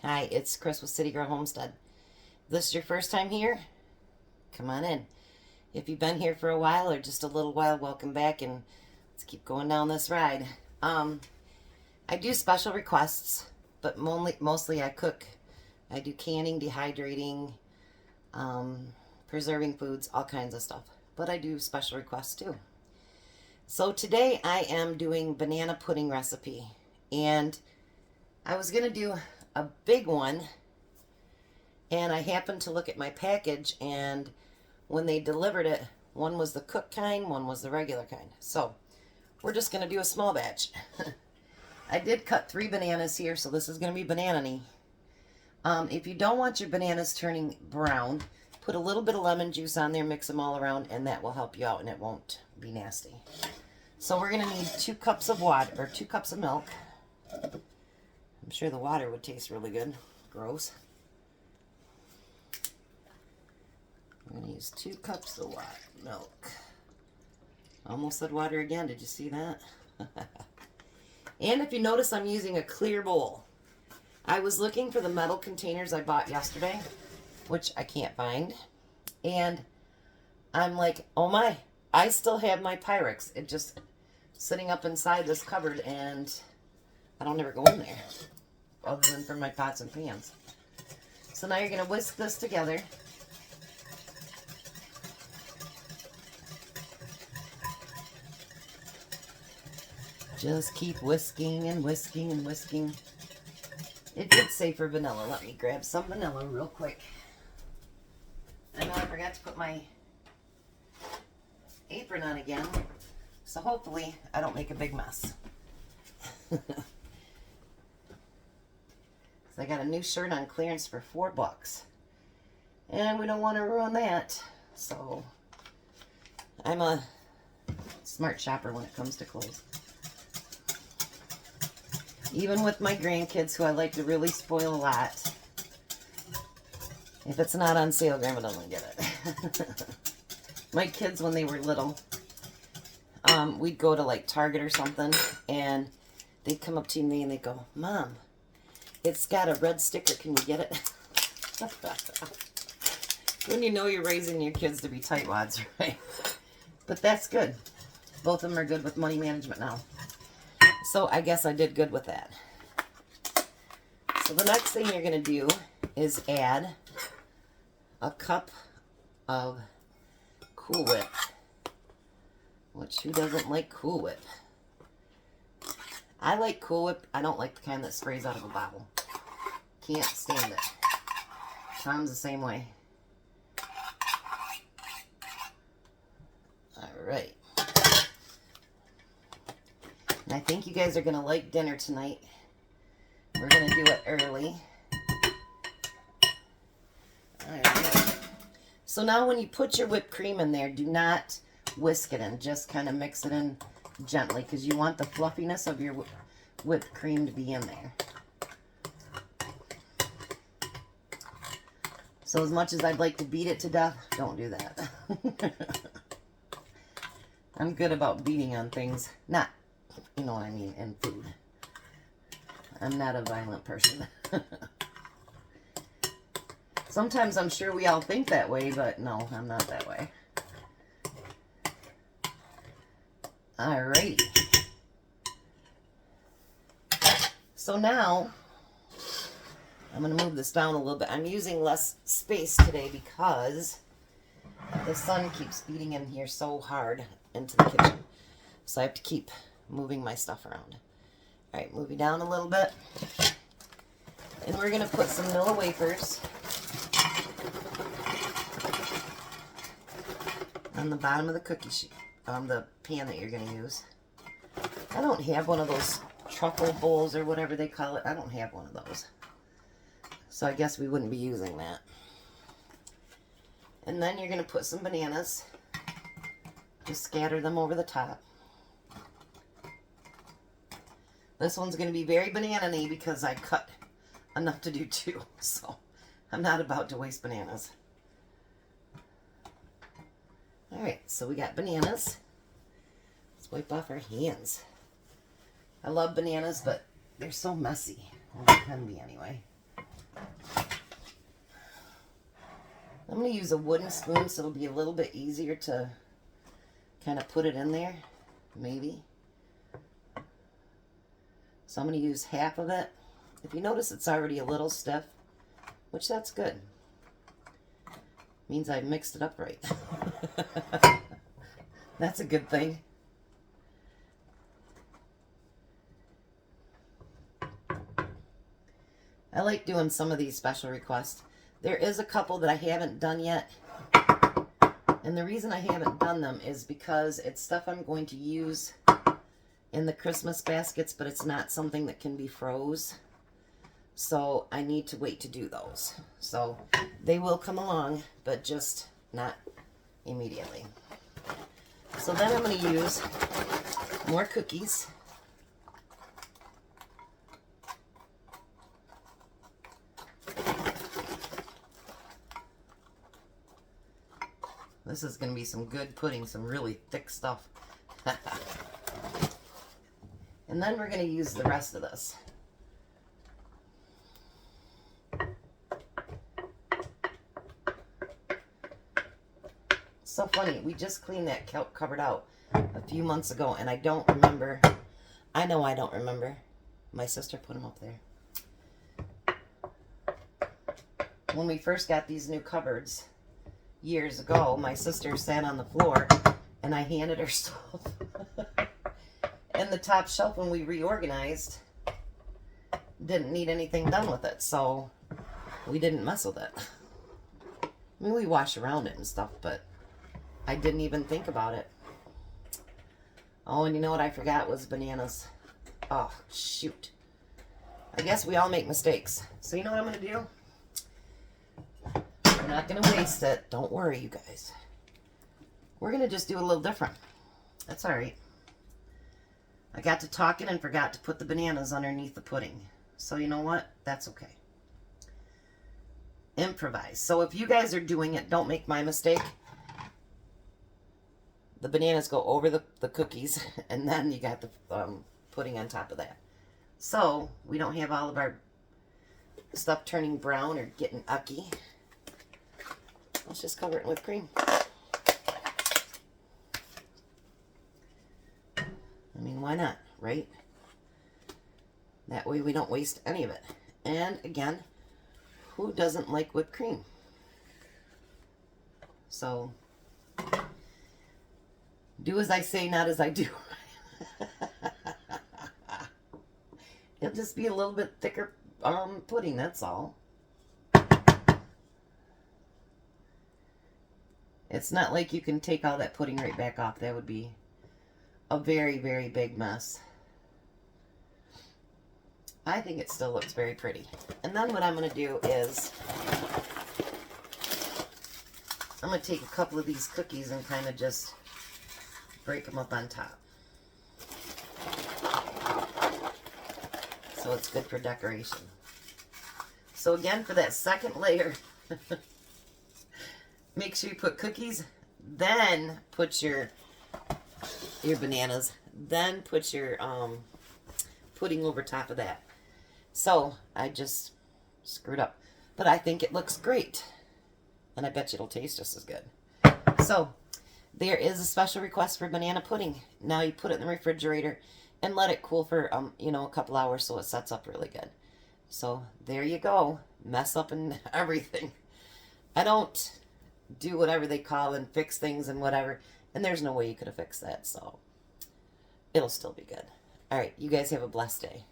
Hi, it's Chris with Citygirlhomestead. If this is your first time here, come on in. If you've been here for a while or just a little while, welcome back, and let's keep going down this ride. I do special requests, but mostly I cook. I do canning, dehydrating, preserving foods, all kinds of stuff. But I do special requests too. So today I am doing banana pudding recipe, and I was going to do a big one, and I happened to look at my package, and when they delivered it, one was the cooked kind, one was the regular kind. So we're just going to do a small batch. I did cut 3 bananas here, so this is going to be banana-y. If you don't want your bananas turning brown, put a little bit of lemon juice on there, mix them all around, and that will help you out, and it won't be nasty. So we're going to need 2 cups of water, or 2 cups of milk. I'm sure the water would taste really good. Gross. I'm going to use 2 cups of milk. Almost said water again. Did you see that? And if you notice, I'm using a clear bowl. I was looking for the metal containers I bought yesterday, which I can't find. And I'm like, oh my, I still have my Pyrex. It just sitting up inside this cupboard, and I don't ever go in there other than for my pots and pans. So now you're going to whisk this together. Just keep whisking and whisking and whisking. It did say for vanilla. Let me grab some vanilla real quick. I know I forgot to put my apron on again, so hopefully I don't make a big mess. I got a new shirt on clearance for $4, and we don't want to ruin that. So I'm a smart shopper when it comes to clothes. Even with my grandkids, who I like to really spoil a lot, if it's not on sale, Grandma doesn't get it. My kids, when they were little, we'd go to like Target or something, and they'd come up to me and they'd go, "Mom, it's got a red sticker. Can you get it?" When you know you're raising your kids to be tightwads, right? But that's good. Both of them are good with money management now. So I guess I did good with that. So the next thing you're going to do is add a cup of Cool Whip. Which, who doesn't like Cool Whip? I like Cool Whip. I don't like the kind that sprays out of a bottle. Can't stand it. Tom's the same way. Alright. And I think you guys are going to like dinner tonight. We're going to do it early. Alright. So now when you put your whipped cream in there, do not whisk it in. Just kind of mix it in gently, because you want the fluffiness of your whipped cream to be in there. So as much as I'd like to beat it to death, don't do that. I'm good about beating on things. Not, you know what I mean, in food. I'm not a violent person. Sometimes I'm sure we all think that way, but no, I'm not that way. Alrighty. So now, I'm going to move this down a little bit. I'm using less space today because the sun keeps beating in here so hard into the kitchen. So I have to keep moving my stuff around. Alright, moving down a little bit. And we're going to put some vanilla wafers on the bottom of the cookie sheet, on the pan that you're going to use. I don't have one of those truffle bowls or whatever they call it. I don't have one of those. So I guess we wouldn't be using that. And then you're going to put some bananas. Just scatter them over the top. This one's going to be very banana-y because I cut enough to do 2. So I'm not about to waste bananas. Alright, so we got bananas. Let's wipe off our hands. I love bananas, but they're so messy. Well, they can be anyway. I'm going to use a wooden spoon so it'll be a little bit easier to kind of put it in there, maybe. So I'm going to use half of it. If you notice it's already a little stiff, which that's good. Means I mixed it up right. That's a good thing. I like doing some of these special requests. There is a couple that I haven't done yet. And the reason I haven't done them is because it's stuff I'm going to use in the Christmas baskets, but it's not something that can be froze. So I need to wait to do those. So they will come along, but just not immediately. So then I'm going to use more cookies. This is going to be some good pudding, some really thick stuff. And then we're going to use the rest of this. So funny, we just cleaned that cupboard out a few months ago, and I don't remember. I know I don't remember. My sister put them up there. When we first got these new cupboards years ago, my sister sat on the floor, and I handed her stuff. And the top shelf, when we reorganized, didn't need anything done with it, so we didn't mess with it. I mean, we wash around it and stuff, but I didn't even think about it. Oh, and you know what I forgot was bananas. Oh, shoot. I guess we all make mistakes. So you know what I'm going to do? We're not going to waste it. Don't worry, you guys. We're going to just do a little different. That's all right. I got to talking and forgot to put the bananas underneath the pudding. So you know what? That's okay. Improvise. So if you guys are doing it, don't make my mistake. The bananas go over the cookies, and then you got the pudding on top of that. So we don't have all of our stuff turning brown or getting ucky. Let's just cover it with cream. I mean, why not, right? That way we don't waste any of it. And again, who doesn't like whipped cream? So do as I say, not as I do. It'll just be a little bit thicker pudding, that's all. It's not like you can take all that pudding right back off. That would be a very, very big mess. I think it still looks very pretty. And then what I'm going to do is I'm going to take a couple of these cookies and kind of just break them up on top. So it's good for decoration. So again, for that second layer, make sure you put cookies, then put your bananas, then put your pudding over top of that. So I just screwed up, but I think it looks great, and I bet you it'll taste just as good. So there is a special request for banana pudding. Now you put it in the refrigerator and let it cool for you know, a couple hours so it sets up really good. So there you go. Mess up and everything. I don't do whatever they call and fix things and whatever, and there's no way you could have fixed that, so it'll still be good. All right, you guys have a blessed day.